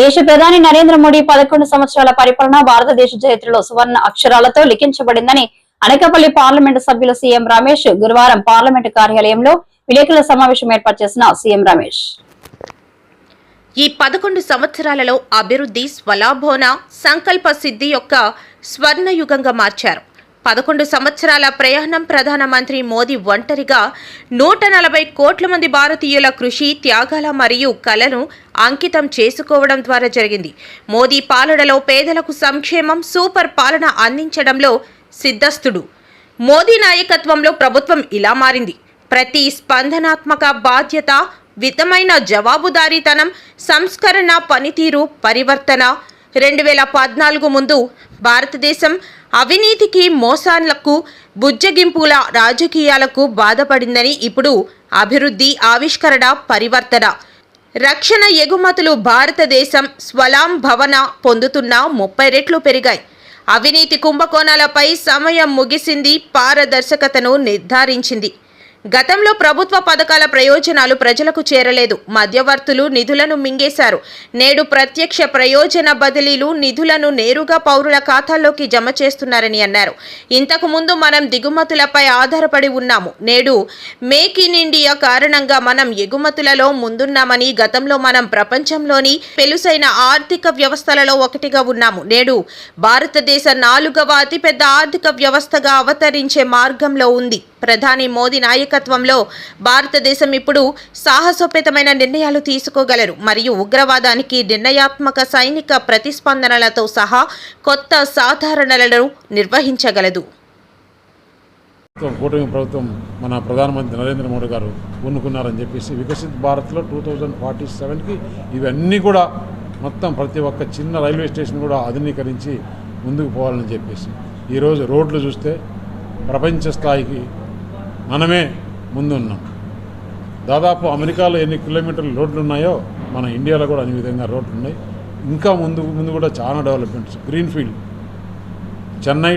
దేశ ప్రధాని నరేంద్ర మోడీ 11 సంవత్సరాల పరిపాలన భారతదేశ చరిత్రలో సువర్ణ అక్షరాలతో లిఖించబడిందని అనకాపల్లి పార్లమెంటు సభ్యులు సీఎం రమేష్ గురువారం పార్లమెంటు కార్యాలయంలో విలేకరుల సమావేశం ఏర్పాటు చేసిన సీఎం రమేష్ ఈ 11 సంవత్సరాలలో అభివృద్ధి స్వలాభోన సంకల్ప సిద్ధి యొక్క స్వర్ణయుగంగా మార్చారు. 11 సంవత్సరాల ప్రయాణం ప్రధానమంత్రి మోదీ ఒంటరిగా 140 కోట్ల మంది భారతీయుల కృషి, త్యాగాల మరియు కలను అంకితం చేసుకోవడం ద్వారా జరిగింది. మోదీ పాలనలో పేదలకు సంక్షేమం, సూపర్ పాలన అందించడంలో సిద్ధస్థుడు. మోదీ నాయకత్వంలో ప్రభుత్వం ఇలా మారింది. ప్రతి స్పందనాత్మక బాధ్యత, విధమైన జవాబుదారీతనం, సంస్కరణ, పనితీరు, పరివర్తన. 2014 ముందు భారతదేశం అవినీతికి, మోసాలకు, బుజ్జగింపుల రాజకీయాలకు బాధపడిందని ఇప్పుడు అభివృద్ధి, ఆవిష్కరణ, పరివర్తన, రక్షణ ఎగుమతులు భారతదేశం స్వలంభవన పొందుతున్న 30 రెట్లు పెరిగాయి. అవినీతి కుంభకోణాలపై సమయం ముగిసింది, పారదర్శకతను నిర్ధారించింది. గతంలో ప్రభుత్వ పథకాల ప్రయోజనాలు ప్రజలకు చేరలేదు, మధ్యవర్తులు నిధులను మింగేశారు. నేడు ప్రత్యక్ష ప్రయోజన బదిలీలు నిధులను నేరుగా పౌరుల ఖాతాల్లోకి జమ చేస్తున్నారని అన్నారు. ఇంతకు ముందు మనం దిగుమతులపై ఆధారపడి ఉన్నాము. నేడు మేక్ ఇన్ ఇండియా కారణంగా మనం ఎగుమతులలో ముందున్నామని, గతంలో మనం ప్రపంచంలోని పెలుసైన ఆర్థిక వ్యవస్థలలో ఒకటిగా ఉన్నాము. నేడు భారతదేశ 4వ అతిపెద్ద ఆర్థిక వ్యవస్థగా అవతరించే మార్గంలో ఉంది. ప్రధాని మోదీ నాయకత్వంలో భారతదేశం ఇప్పుడు సాహసోపేతమైన నిర్ణయాలు తీసుకోగలరు మరియు ఉగ్రవాదానికి నిర్ణయాత్మక సైనిక ప్రతిస్పందనలతో సహా కొత్త సాధారణలను నిర్వహించగలదు. కూటమి ప్రభుత్వం మన ప్రధానమంత్రి నరేంద్ర మోడీ గారు పూనుకున్నారని చెప్పేసి వికసిత్ భారత్లో 2047కి ఇవన్నీ కూడా మొత్తం ప్రతి ఒక్క చిన్న రైల్వే స్టేషన్ కూడా ఆధునీకరించి ముందుకు పోవాలని చెప్పేసి ఈరోజు రోడ్లు చూస్తే ప్రపంచ స్థాయికి మనమే ముందున్నాం. దాదాపు అమెరికాలో ఎన్ని కిలోమీటర్ల రోడ్లు ఉన్నాయో మన ఇండియాలో కూడా అన్ని విధంగా రోడ్లు ఉన్నాయి. ఇంకా ముందు కూడా చాలా developments. Greenfield Chennai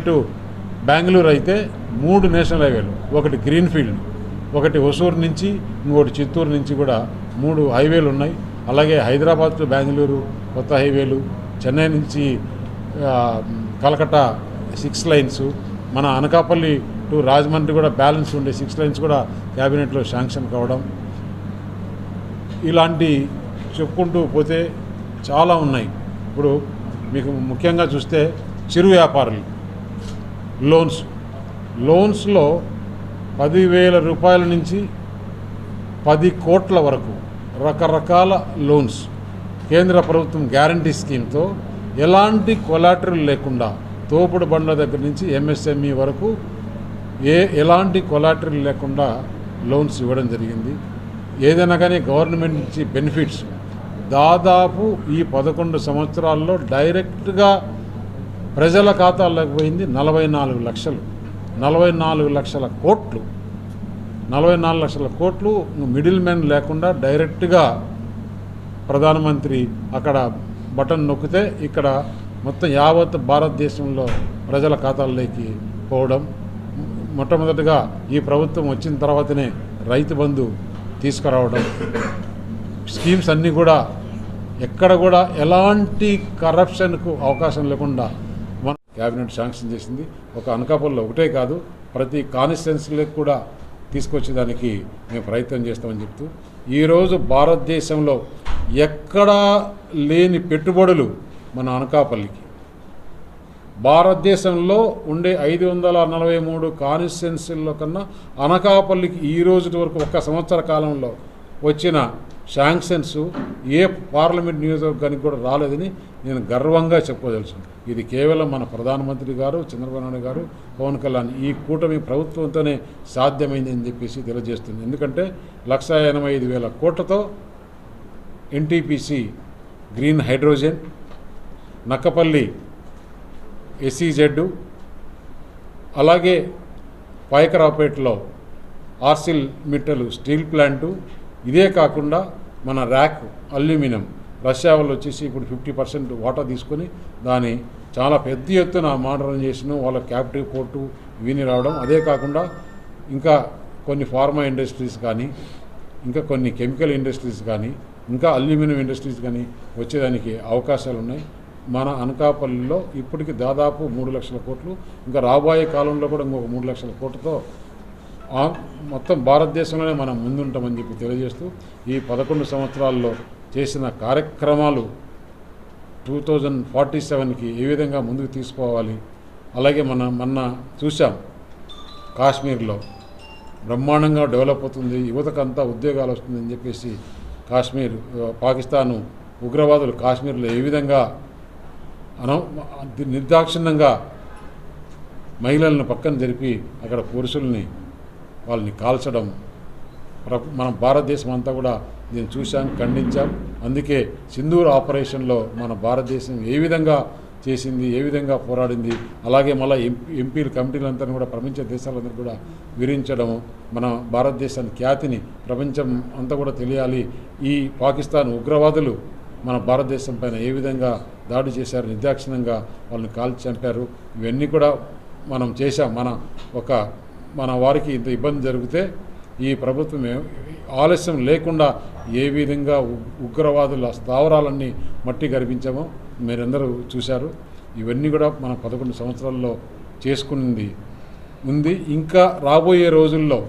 to Bengaluru అయితే 3 నేషనల్ హైవేలు, ఒకటి గ్రీన్ఫీల్డ్, ఒకటి హొసూరు నుంచి, ఇంకోటి చిత్తూరు నుంచి కూడా 3 హైవేలు ఉన్నాయి. అలాగే హైదరాబాద్ టు బెంగళూరు కొత్త హైవేలు, చెన్నై నుంచి కలకట్టా 6 లైన్స్, మన అనకాపల్లి టు రాజమండ్రి కూడా బ్యాలెన్స్ ఉండే 6 లైన్స్ కూడా క్యాబినెట్లో శాంక్షన్ కావడం, ఇలాంటి చెప్పుకుంటూ పోతే చాలా ఉన్నాయి. ఇప్పుడు మీకు ముఖ్యంగా చూస్తే చిరు వ్యాపారులు లోన్స్లో 10,000 రూపాయల నుంచి 10 కోట్ల వరకు రకరకాల లోన్స్ కేంద్ర ప్రభుత్వం గ్యారంటీ స్కీమ్తో ఎలాంటి కొలాటరల్ లేకుండా తోపుడు బండ్ల దగ్గర నుంచి ఎంఎస్ఎంఈ వరకు ఎలాంటి కొలాటరల్ లేకుండా లోన్స్ ఇవ్వడం జరిగింది. ఏదైనా కానీ గవర్నమెంట్ నుంచి బెనిఫిట్స్ దాదాపు ఈ 11 సంవత్సరాల్లో డైరెక్ట్గా ప్రజల ఖాతాల్లోకి పోయింది 44 లక్షలు, 44 లక్షల కోట్లు, 44 లక్షల కోట్లు మిడిల్ మ్యాన్ లేకుండా డైరెక్ట్గా ప్రధానమంత్రి అక్కడ బటన్ నొక్కితే ఇక్కడ మొత్తం యావత్ భారతదేశంలో ప్రజల ఖాతాల్లోకి పోవడం. మొట్టమొదటిగా ఈ ప్రభుత్వం వచ్చిన తర్వాతనే రైతు బంధు తీసుకురావడం, స్కీమ్స్ అన్నీ కూడా ఎక్కడ కూడా ఎలాంటి కరప్షన్కు అవకాశం లేకుండా మన క్యాబినెట్ శాంక్షన్ చేసింది. ఒక అనకాపల్లిలో ఒకటే కాదు, ప్రతి కాన్స్టిట్యున్సీలకు కూడా తీసుకొచ్చేదానికి మేము ప్రయత్నం చేస్తామని చెప్తూ ఈరోజు భారతదేశంలో ఎక్కడా లేని పెట్టుబడులు మన అనకాపల్లికి. భారతదేశంలో ఉండే 543 కాన్స్టిట్యున్సీల్లో కన్నా అనకాపల్లికి ఈ రోజు వరకు 1 సంవత్సర కాలంలో వచ్చిన శాంక్షన్స్ ఏ పార్లమెంట్ నియోజకవర్గానికి కూడా రాలేదని నేను గర్వంగా చెప్పదలుచును. ఇది కేవలం మన ప్రధానమంత్రి గారు, చంద్రబాబు నాయుడు గారు, పవన్ కళ్యాణ్ ఈ కూటమి ప్రభుత్వంతోనే సాధ్యమైందని చెప్పేసి తెలియజేస్తుంది. ఎందుకంటే 185,000 కోట్లతో NTPC green hydrogen, Nakkapalli SEZ, అలాగే పాయకరావుపేటలో ఆర్సిల్ మిట్టలు స్టీల్ ప్లాంటు, ఇదే కాకుండా మన ర్యాక్ అల్యూమినియం రష్యా వాళ్ళు వచ్చేసి ఇప్పుడు 50% వాటా తీసుకొని దాని చాలా పెద్ద ఎత్తున మోడర్నైజేషన్, వాళ్ళ క్యాపిటల్ పోర్టు ఇవన్నీ రావడం, అదే కాకుండా ఇంకా కొన్ని ఫార్మా ఇండస్ట్రీస్ కానీ ఇంకా కొన్ని కెమికల్ ఇండస్ట్రీస్ కానీ ఇంకా అల్యూమినియం ఇండస్ట్రీస్ కానీ వచ్చేదానికి అవకాశాలు ఉన్నాయి. మన అనకాపల్లిలో ఇప్పటికి దాదాపు 3 లక్షల కోట్లు, ఇంకా రాబోయే కాలంలో కూడా ఇంకొక 3 లక్షల కోట్లతో మొత్తం భారతదేశంలోనే మనం ముందుంటామని చెప్పి తెలియజేస్తూ ఈ 11 సంవత్సరాల్లో చేసిన కార్యక్రమాలు 2047కి ఏ విధంగా ముందుకు తీసుకోవాలి. అలాగే మొన్న చూసాం కాశ్మీర్లో బ్రహ్మాండంగా డెవలప్ అవుతుంది, యువతకంతా ఉద్యోగాలు వస్తుందని చెప్పేసి పాకిస్తాను ఉగ్రవాదులు కాశ్మీర్లో ఏ విధంగా నిర్దాక్షిణ్యంగా మహిళలను పక్కన జరిపి అక్కడ పురుషుల్ని వాళ్ళని కాల్చడం మన భారతదేశం అంతా కూడా దీన్ని చూసాం, ఖండించాం. అందుకే సింధూర్ ఆపరేషన్లో మన భారతదేశం ఏ విధంగా చేసింది, ఏ విధంగా పోరాడింది, అలాగే మళ్ళీ ఎంపీలు కమిటీలంతా కూడా ప్రపంచ దేశాలందరూ కూడా వివరించడం, మన భారతదేశాన్ని ఖ్యాతిని ప్రపంచం అంతా కూడా తెలియాలి. ఈ పాకిస్తాన్ ఉగ్రవాదులు మన భారతదేశం పైన ఏ విధంగా దాడి చేశారు, నిర్దాక్షిణ్యంగా వాళ్ళని కాల్చి చంపారు, ఇవన్నీ కూడా మనం చేశాం. మన వారికి ఇంత ఇబ్బంది జరిగితే ఈ ప్రభుత్వం ఆలస్యం లేకుండా ఏ విధంగా ఉగ్రవాదుల స్థావరాలన్నీ మట్టి గర్భించామో మీరందరూ చూశారు. ఇవన్నీ కూడా మన 11 సంవత్సరాల్లో చేసుకున్నది ఉంది. ఇంకా రాబోయే రోజుల్లో